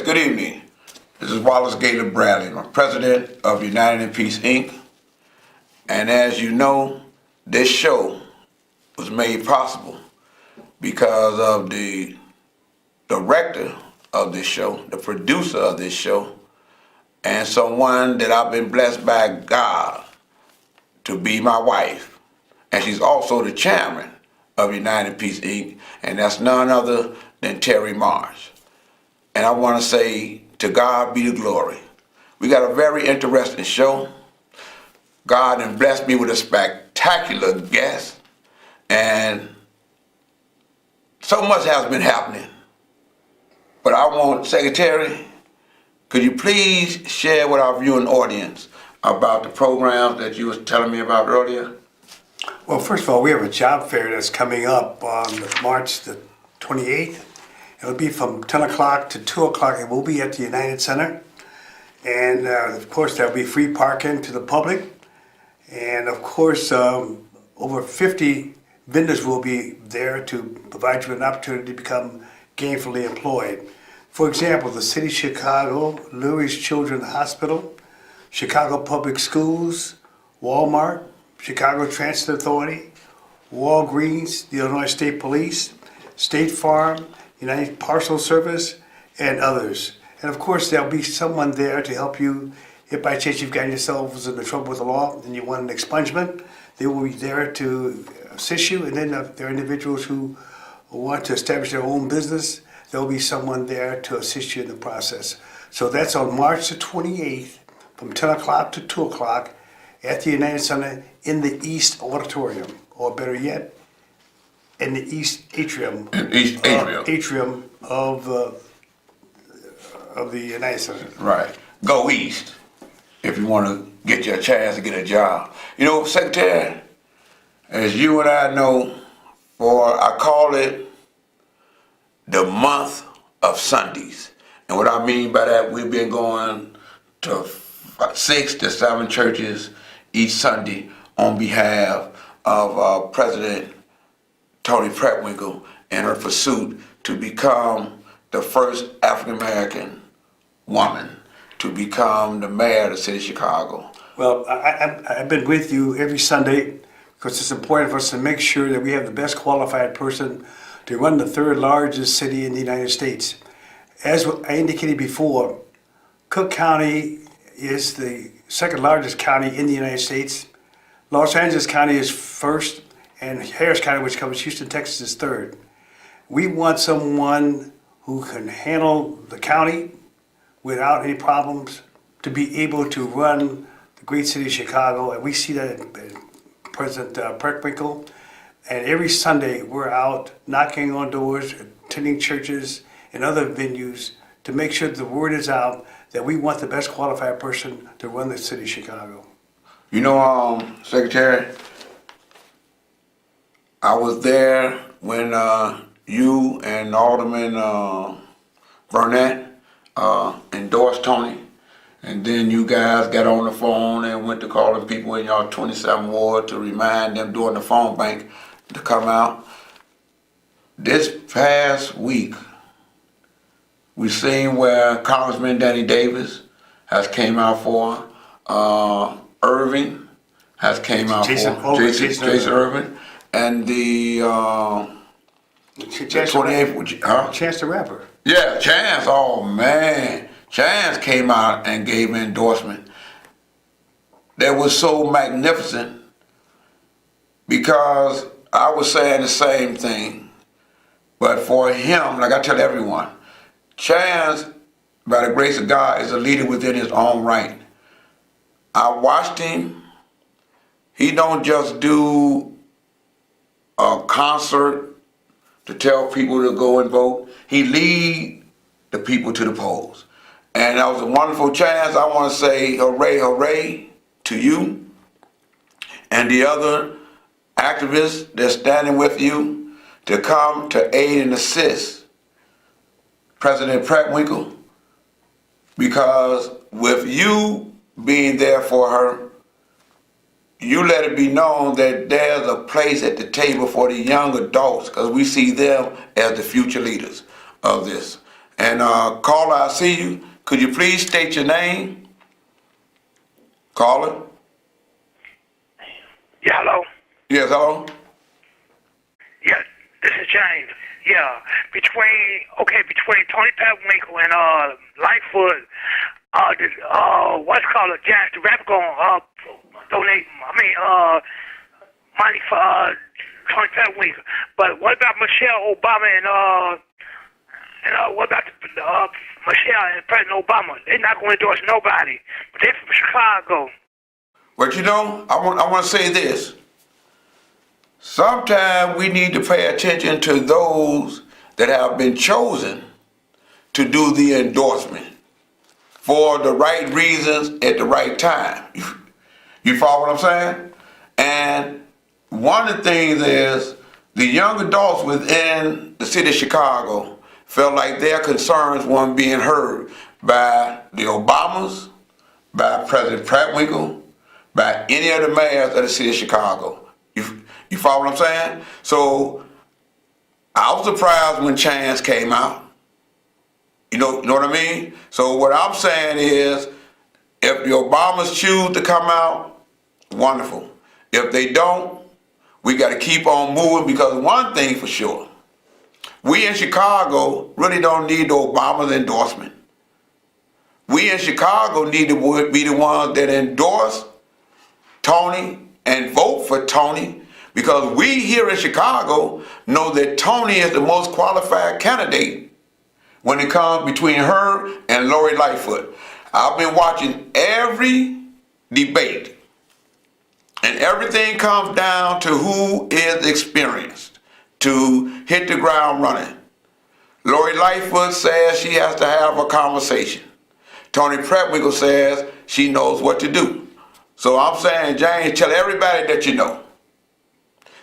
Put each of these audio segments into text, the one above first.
good evening. This is Wallace Gaylor Bradley. I'm president of United in Peace, Inc. And as you know, this show was made possible because of the director of this show, the producer of this show, and someone that I've been blessed by God to be my wife. And she's also the chairman of United in Peace, Inc., and that's none other than Terry Marsh. And I want to say, to God be the glory. We got a very interesting show. God has blessed me with a spectacular guest, and so much has been happening. But I want, Secretary, could you please share with our viewing audience about the programs that you were telling me about earlier? Well, first of all, we have a job fair that's coming up on March the 28th. It'll be from 10 o'clock to 2 o'clock. It will be at the United Center. And of course, there'll be free parking to the public. And of course, over 50 vendors will be there to provide you an opportunity to become gainfully employed. For example, the City of Chicago, Lurie's Children's Hospital, Chicago Public Schools, Walmart, Chicago Transit Authority, Walgreens, the Illinois State Police, State Farm, United Parcel Service, and others. And of course, there'll be someone there to help you if by chance you've gotten yourselves into trouble with the law and you want an expungement. They will be there to assist you. And then there are individuals who want to establish their own business. There will be someone there to assist you in the process. So that's on March the 28th from 10 o'clock to 2 o'clock at the United Center in the East Auditorium, or better yet, in the East Atrium. Atrium of the United Center. Right. Go east if you want to get your chance to get a job. You know, Secretary, as you and I know, I call it the month of Sundays. And what I mean by that, we've been going to 6 to 7 churches each Sunday on behalf of President Toni Preckwinkle in her pursuit to become the first African-American woman to become the mayor of the city of Chicago. Well, I've been with you every Sunday because it's important for us to make sure that we have the best qualified person to run the third largest city in the United States. As I indicated before, Cook County is the second largest county in the United States. Los Angeles County is first, and Harris County, which covers Houston, Texas, is third. We want someone who can handle the county without any problems to be able to run the great city of Chicago, and we see that in President Preckwinkle. And every Sunday we're out knocking on doors, attending churches and other venues to make sure that the word is out that we want the best qualified person to run the city of Chicago. You know, Secretary, I was there when you and Alderman Burnett endorsed Toni, and then you guys got on the phone and went to calling people in y'all 27 ward to remind them during the phone bank to come out. This past week, we've seen where Congressman Danny Davis has came out for, Irving has came out Jason Irving, and the 28th, Chance the Rapper. Yeah, Chance, oh man. Chance came out and gave an endorsement that was so magnificent because I was saying the same thing. But for him, like I tell everyone, Chance, by the grace of God, is a leader within his own right. I watched him. He don't just do a concert to tell people to go and vote. He lead the people to the polls. And that was a wonderful chance. I want to say hooray, hooray to you and the other activists that's standing with you to come to aid and assist President Preckwinkle, because with you being there for her, you let it be known that there's a place at the table for the young adults, because we see them as the future leaders of this. And caller, I see you. Could you please state your name? Caller? Yeah, hello? Yes, hello? Yeah, this is James. Yeah, between Tony Petwinkle and Lightfoot, what's called a Jack the Rapper gonna donate, money for Tony Petwinkle. But what about Michelle Obama and what about Michelle and President Obama? They're not gonna endorse nobody, but they're from Chicago. But you know, I want to say this. Sometimes we need to pay attention to those that have been chosen to do the endorsement for the right reasons at the right time. You follow what I'm saying? And one of the things is the young adults within the city of Chicago felt like their concerns weren't being heard by the Obamas, by President Petwinkle, by any of the mayors of the city of Chicago. You follow what I'm saying? So I was surprised when Chance came out. You know what I mean? So what I'm saying is, if the Obamas choose to come out, wonderful. If they don't, we got to keep on moving, because one thing for sure, we in Chicago really don't need the Obama's endorsement. We in Chicago need to be the ones that endorse Tony and vote for Tony, because we here in Chicago know that Tony is the most qualified candidate when it comes between her and Lori Lightfoot. I've been watching every debate, and everything comes down to who is experienced to hit the ground running. Lori Lightfoot says she has to have a conversation. Tony Petwinkle says she knows what to do. So I'm saying, James, tell everybody that you know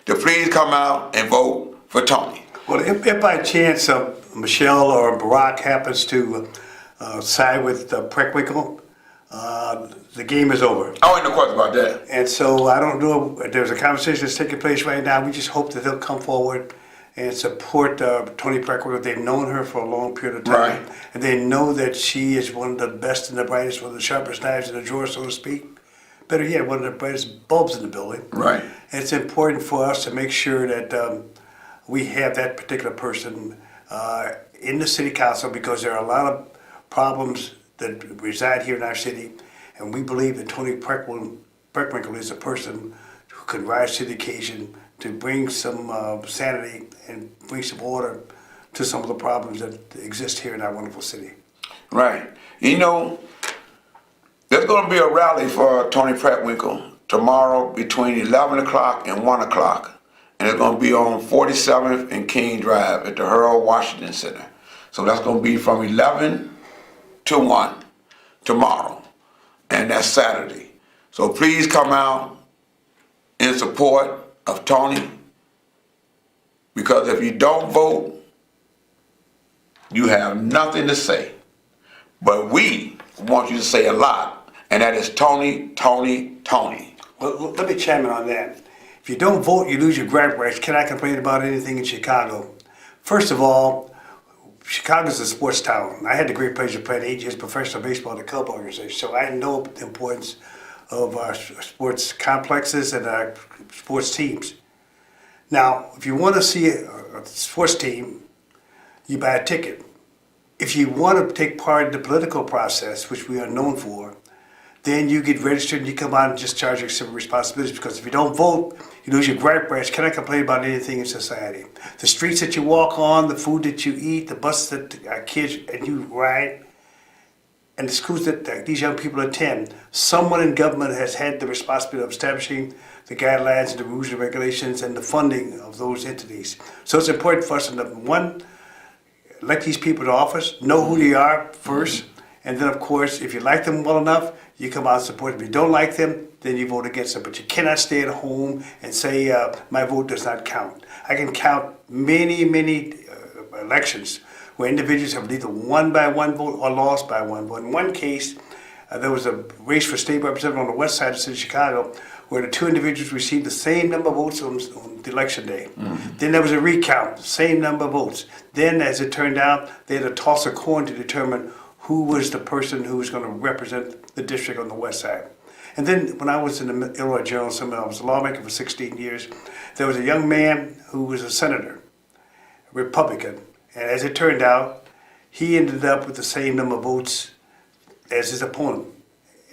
to please come out and vote for Tony. Well, if by chance Michelle or Barack happens to side with Petwinkle, the game is over. I ain't no question about that. And so I don't know, there's a conversation that's taking place right now. We just hope that they'll come forward and support Tony Petwinkle. They've known her for a long period of time. Right. And they know that she is one of the best and the brightest, one of the sharpest knives in the drawer, so to speak. Better yet, one of the brightest bulbs in the building. Right. And it's important for us to make sure that we have that particular person in the city council, because there are a lot of problems that reside here in our city, and we believe that Tony Petwinkle is a person who can rise to the occasion to bring some sanity and bring some order to some of the problems that exist here in our wonderful city. Right. You know, there's going to be a rally for Tony Petwinkle tomorrow between 11 o'clock and 1 o'clock. And it's going to be on 47th and King Drive at the Harold Washington Center. So that's going to be from 11 to 1 tomorrow. And that's Saturday. So please come out in support of Tony. Because if you don't vote, you have nothing to say. But we want you to say a lot. And that is Tony, Tony, Tony. Well, let me chime in on that. If you don't vote, you lose your grant rights. Can I complain about anything in Chicago? First of all, Chicago's a sports town. I had the great pleasure of playing 8 years professional baseball at the club organization, so I know the importance of our sports complexes and our sports teams. Now, if you want to see a sports team, you buy a ticket. If you want to take part in the political process, which we are known for, then you get registered and you come out and just charge your civil responsibilities, because if you don't vote, you lose your grant rights. Can I complain about anything in society? The streets that you walk on, the food that you eat, the bus that our kids and you ride, and the schools that these young people attend, someone in government has had the responsibility of establishing the guidelines and the rules and regulations and the funding of those entities. So it's important for us to, one, elect these people to office, know who they are first, and then of course, if you like them well enough, you come out and support them. If you don't like them, then you vote against them. But you cannot stay at home and say, my vote does not count. I can count many elections where individuals have either won by one vote or lost by one vote. In one case, there was a race for state representative on the west side of the city of Chicago, where the two individuals received the same number of votes on the election day. Then there was a recount, same number of votes. Then, as it turned out, they had to toss a coin to determine who was the person who was going to represent the district on the west side. And then when I was in the Illinois General Assembly, I was a lawmaker for 16 years, there was a young man who was a senator, a Republican. And as it turned out, he ended up with the same number of votes as his opponent.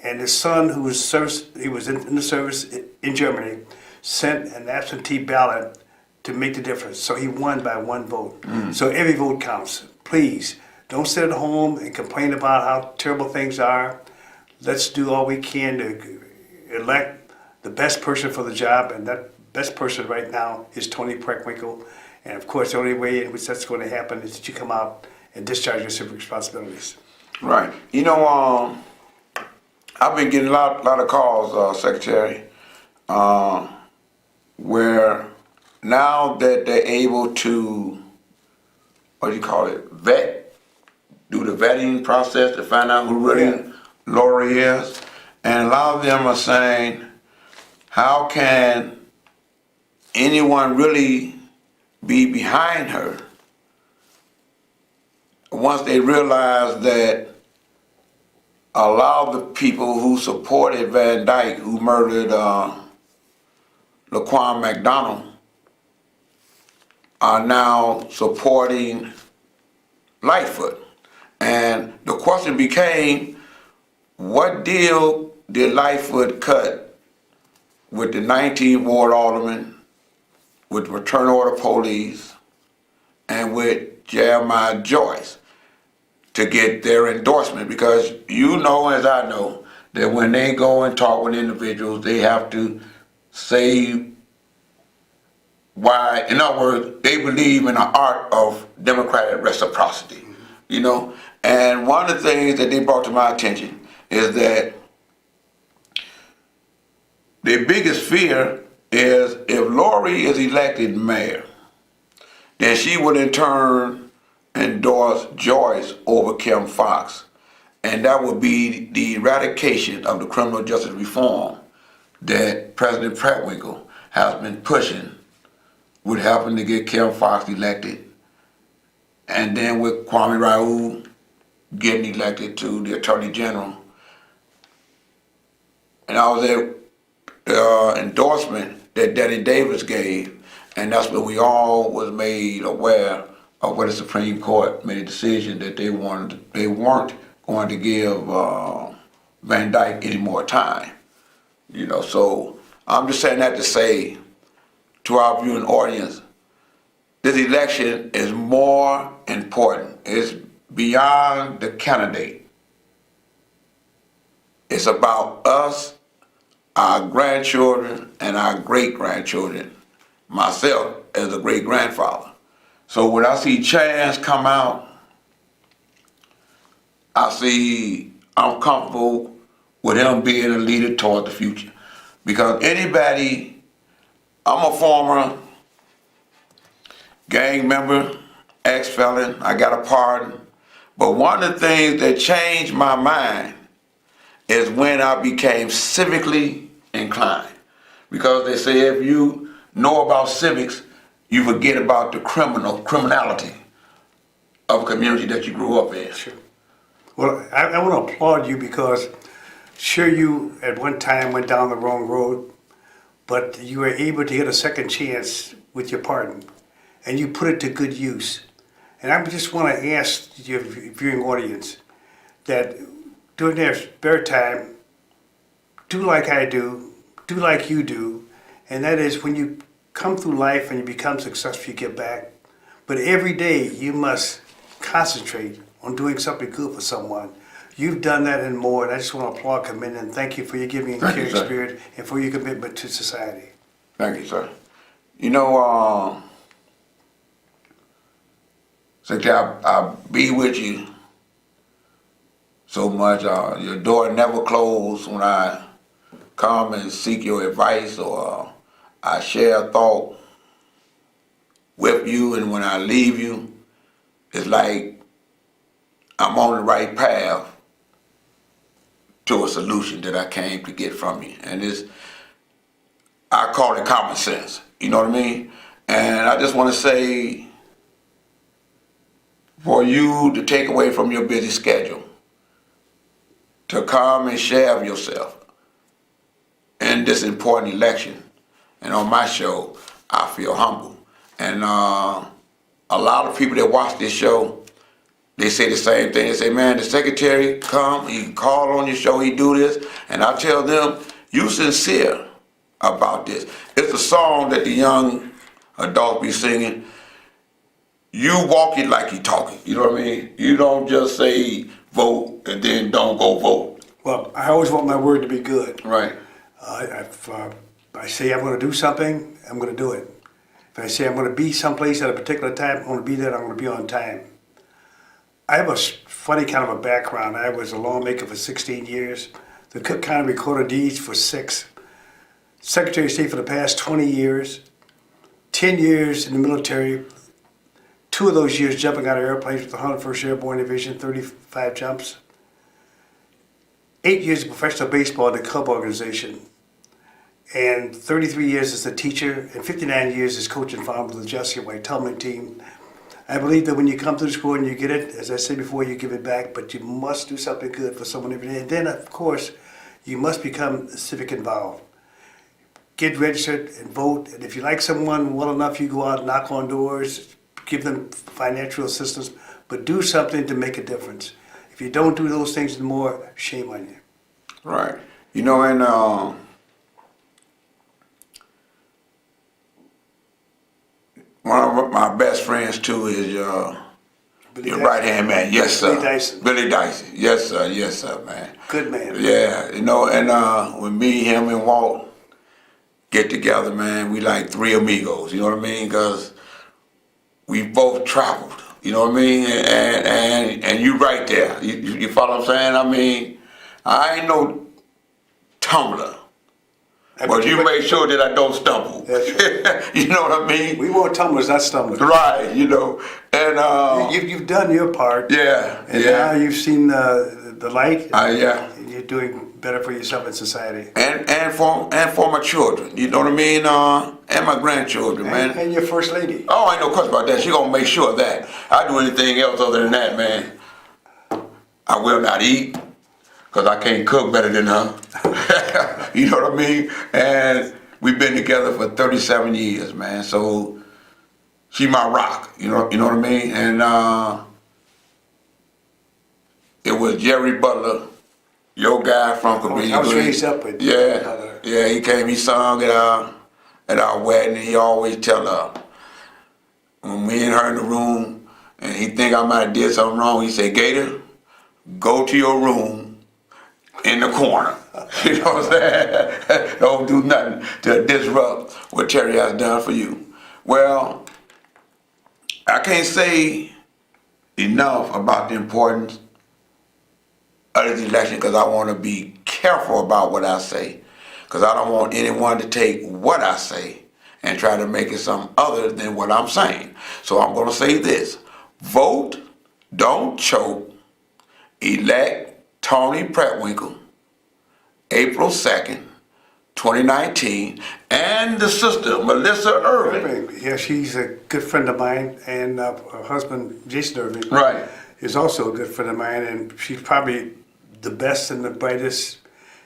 And his son, who was he was in the service in Germany, sent an absentee ballot to make the difference. So he won by one vote. So every vote counts. Please, don't sit at home and complain about how terrible things are. Let's do all we can to elect the best person for the job, and that best person right now is Tony Preckwinkle. And of course, the only way in which that's going to happen is that you come out and discharge your civic responsibilities. Right. You know, I've been getting a lot of calls, Secretary, where now that they're able to, what do you call it, do the vetting process to find out who really Lori is, and a lot of them are saying, how can anyone really be behind her once they realize that a lot of the people who supported Van Dyke, who murdered Laquan McDonald, are now supporting Lightfoot. And the question became, what deal did Lightfoot cut with the 19th Ward Alderman, with Return Order Police, and with Jeremiah Joyce to get their endorsement? Because you know, as I know, that when they go and talk with individuals, they have to say why. In other words, they believe in the art of democratic reciprocity, you know? And one of the things that they brought to my attention is that their biggest fear is if Lori is elected mayor, then she would in turn endorse Joyce over Kim Foxx. And that would be the eradication of the criminal justice reform that President Preckwinkle has been pushing, with helping to get Kim Foxx elected. And then with Kwame Raoul getting elected to the Attorney General. And I was at the endorsement that Denny Davis gave, and that's when we all was made aware of what the Supreme Court made a decision that they weren't going to give Van Dyke any more time. You know, so I'm just saying that to say to our viewing audience, this election is more important. It's beyond the candidate. It's about us, our grandchildren, and our great-grandchildren, myself as a great-grandfather. So when I see Chance come out, I'm comfortable with him being a leader toward the future. Because I'm a former gang member, ex-felon, I got a pardon. But one of the things that changed my mind is when I became civically inclined. Because they say if you know about civics, you forget about the criminality of a community that you grew up in. Sure. Well, I want to applaud you because sure you at one time went down the wrong road, but you were able to get a second chance with your pardon, and you put it to good use. And I just want to ask your viewing audience that during their spare time, do like I do like you do, and that is when you come through life and you become successful, you give back. But every day you must concentrate on doing something good for someone. You've done that and more, and I just want to applaud, commend, and thank you for your giving and caring spirit and for your commitment to society. Thank you, sir. You know, Secretary, I be with you so much. Your door never closed when I come and seek your advice, or I share a thought with you, and when I leave you, it's like I'm on the right path to a solution that I came to get from you. And call it common sense. You know what I mean? And I just want to say, for you to take away from your busy schedule, to come and share of yourself in this important election, and on my show, I feel humble. And a lot of people that watch this show, they say the same thing. They say, man, the secretary come, he call on your show, he do this. And I tell them, you sincere about this. It's a song that the young adults be singing. You walk it like you talk it. You know what I mean? You don't just say vote and then don't go vote. Well, I always want my word to be good. Right. If I say I'm going to do something, I'm going to do it. If I say I'm going to be someplace at a particular time, I'm going to be there, I'm going to be on time. I have a funny kind of a background. I was a lawmaker for 16 years, the Cook County Recorder of Deeds for 6, Secretary of State for the past 20 years, 10 years in the military, 2 of those years jumping out of airplanes with the 101st Airborne Division, 35 jumps, 8 years of professional baseball in the club organization, and 33 years as a teacher, and 59 years as coach and founder of the Jessica White Tubman team. I believe that when you come to the school and you get it, as I said before, you give it back, but you must do something good for someone every day. And then, of course, you must become civic involved. Get registered and vote. And if you like someone well enough, you go out and knock on doors, give them financial assistance, but do something to make a difference. If you don't do those things anymore, shame on you. Right. You know, and one of my best friends too is your right hand man. Yes, sir. Billy Dyson. Billy Dyson. Yes, sir, man. Good man. Yeah, you know, and when me, him, and Walt get together, man, we like 3 amigos. You know what I mean? Because we both traveled. You know what I mean? And you right there. You follow what I'm saying? I mean, I ain't no tumbler. But you make sure that I don't stumble. That's right. You know what I mean? We want tumblers, not stumblers. Right, you know. And You've done your part. yeah, And yeah. now you've seen the light. Yeah. And you're doing better for yourself and society. And for my children, you know what I mean? And my grandchildren, man. And your first lady. Oh, ain't no question about that. She gonna make sure of that. I do anything else other than that, man. I will not eat, because I can't cook better than her. You know what I mean? And we've been together for 37 years, man. So she my rock, you know what I mean? And it was Jerry Butler, your guy from Cabrini. I was raised up with Yeah, he came, he sung at our wedding, and he always tell her, when we and her in the room, and he think I might have did something wrong, he say, Gator, go to your room in the corner. You know what I'm saying? Don't do nothing to disrupt what Terry has done for you. Well, I can't say enough about the importance of this election, because I want to be careful about what I say, because I don't want anyone to take what I say and try to make it something other than what I'm saying. So I'm going to say this: vote, don't choke, elect Tony Preckwinkle, April 2nd, 2019, and the sister, Melissa Irving. Yeah, she's a good friend of mine, and her husband, Jason Irving, Right. is also a good friend of mine, and she's probably the best and the brightest.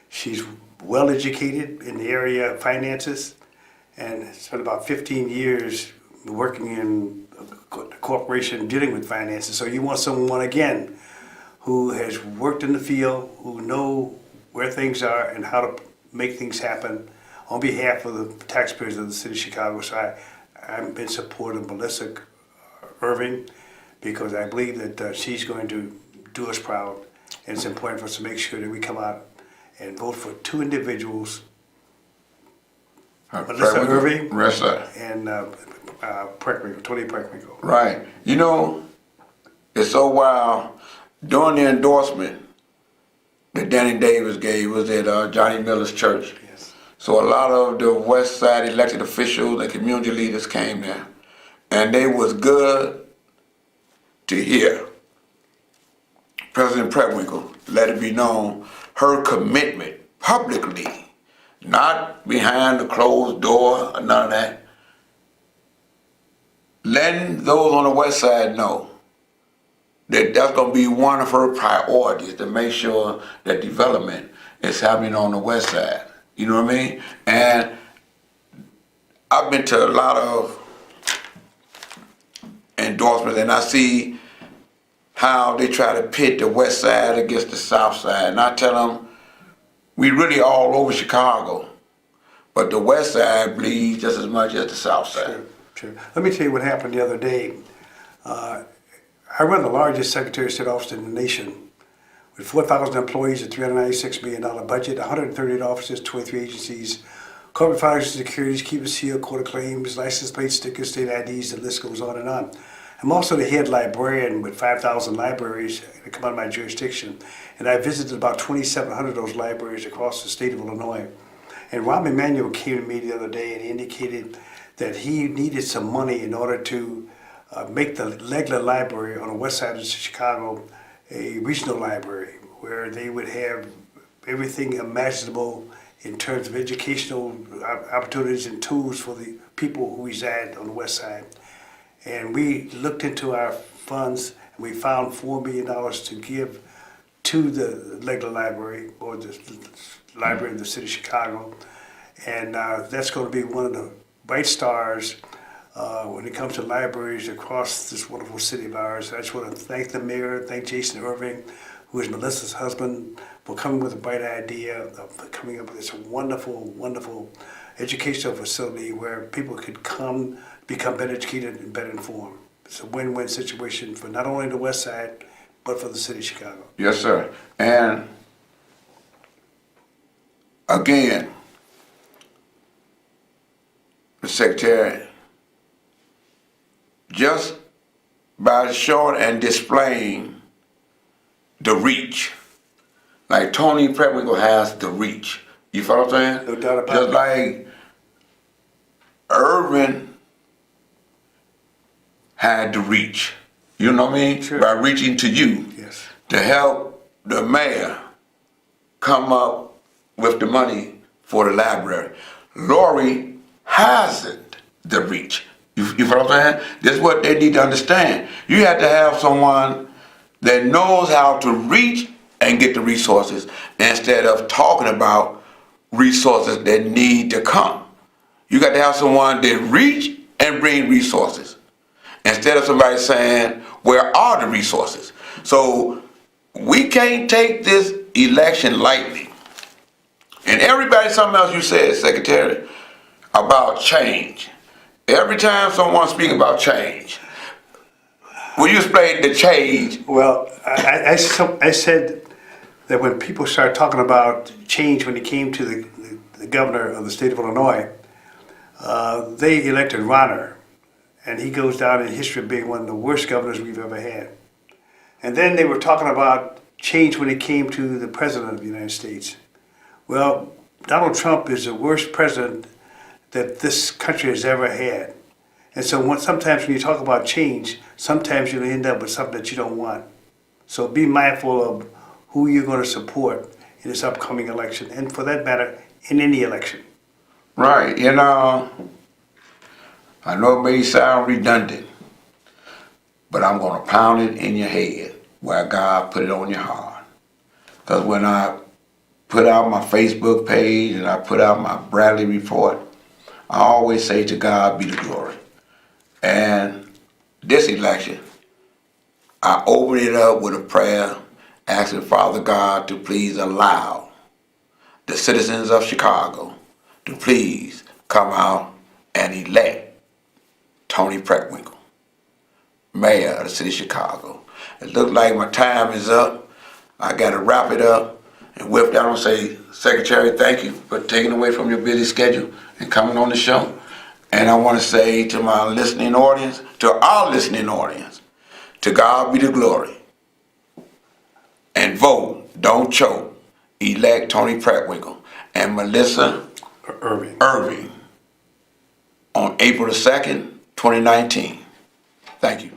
She's well educated in the area of finances, and spent about 15 years working in a corporation dealing with finances. So you want someone, again, who has worked in the field, who know where things are and how to make things happen on behalf of the taxpayers of the city of Chicago. So I'm in support of Melissa Irving, because I believe that she's going to do us proud. And it's important for us to make sure that we come out and vote for 2 individuals, Melissa Irving and Preckwinkle, Tony Preckwinkle. Right. You know, it's so wild. During the endorsement that Danny Davis gave was at Johnny Miller's church. Yes. So a lot of the West Side elected officials and community leaders came there. And they was good to hear President Preckwinkle let it be known her commitment publicly not behind the closed door or none of that. Letting those on the west side know that that's going to be one of her priorities, to make sure that development is happening on the west side. You know what I mean? And I've been to a lot of endorsements, and I see how they try to pit the west side against the south side. And I tell them, we really all over Chicago, but the west side bleeds just as much as the south side. Sure. Let me tell you what happened the other day. I run the largest Secretary of State office in the nation, with 4,000 employees, a $396 million budget, 138 offices, 23 agencies, corporate filings and securities, keep it sealed, court of claims, license plates, stickers, state IDs, the list goes on and on. I'm also the head librarian with 5,000 libraries that come under my jurisdiction, and I visited about 2,700 of those libraries across the state of Illinois. And Rahm Emanuel came to me the other day and he indicated that he needed some money in order to make the Legler Library on the west side of Chicago a regional library where they would have everything imaginable in terms of educational opportunities and tools for the people who reside on the west side. And we looked into our funds and we found $4 million to give to the Legler Library, or the library in the city of Chicago. And that's going to be one of the bright stars when it comes to libraries across this wonderful city of ours. I just want to thank the mayor, thank Jason Irving, who is Melissa's husband, for coming with a bright idea of coming up with this wonderful, wonderful educational facility where people could come, become better educated and better informed. It's a win-win situation for not only the west side, but for the city of Chicago. Yes, sir. And again, the Secretary, just by showing and displaying the reach, like Tony Prewinkle has the reach. You follow what I'm saying? No doubt about Just it. like Irvin had the reach. You know what I mean? Sure. By reaching to you Yes. to help the mayor come up with the money for the library. Lori hasn't the reach. You follow what I'm saying? That's what they need to understand. You have to have someone that knows how to reach and get the resources instead of talking about resources that need to come. You got to have someone that reach and bring resources instead of somebody saying, where are the resources? So we can't take this election lightly. And everybody, something else you said, Secretary, about change. Every time someone speaks about change, will you explain the change? Well, I said that when people started talking about change when it came to the governor of the state of Illinois, they elected Ronner, and he goes down in history of being one of the worst governors we've ever had. And then they were talking about change when it came to the president of the United States. Well, Donald Trump is the worst president that this country has ever had. And so sometimes when you talk about change, sometimes you'll end up with something that you don't want. So be mindful of who you're going to support in this upcoming election, and for that matter, in any election. Right, you know, I know it may sound redundant, but I'm going to pound it in your head where God put it on your heart. Because when I put out my Facebook page and I put out my Bradley report, I always say to God be the glory. And this election, I open it up with a prayer asking Father God to please allow the citizens of Chicago to please come out and elect Tony Prewinkle, mayor of the city of Chicago. It looks like my time is up. I got to wrap it up and whip down and say, Secretary, thank you for taking away from your busy schedule and coming on the show. And I want to say to my listening audience, to our listening audience, to God be the glory. And vote, don't choke. Elect Tony Prewinkle and Melissa Irving on April the 2nd, 2019. Thank you.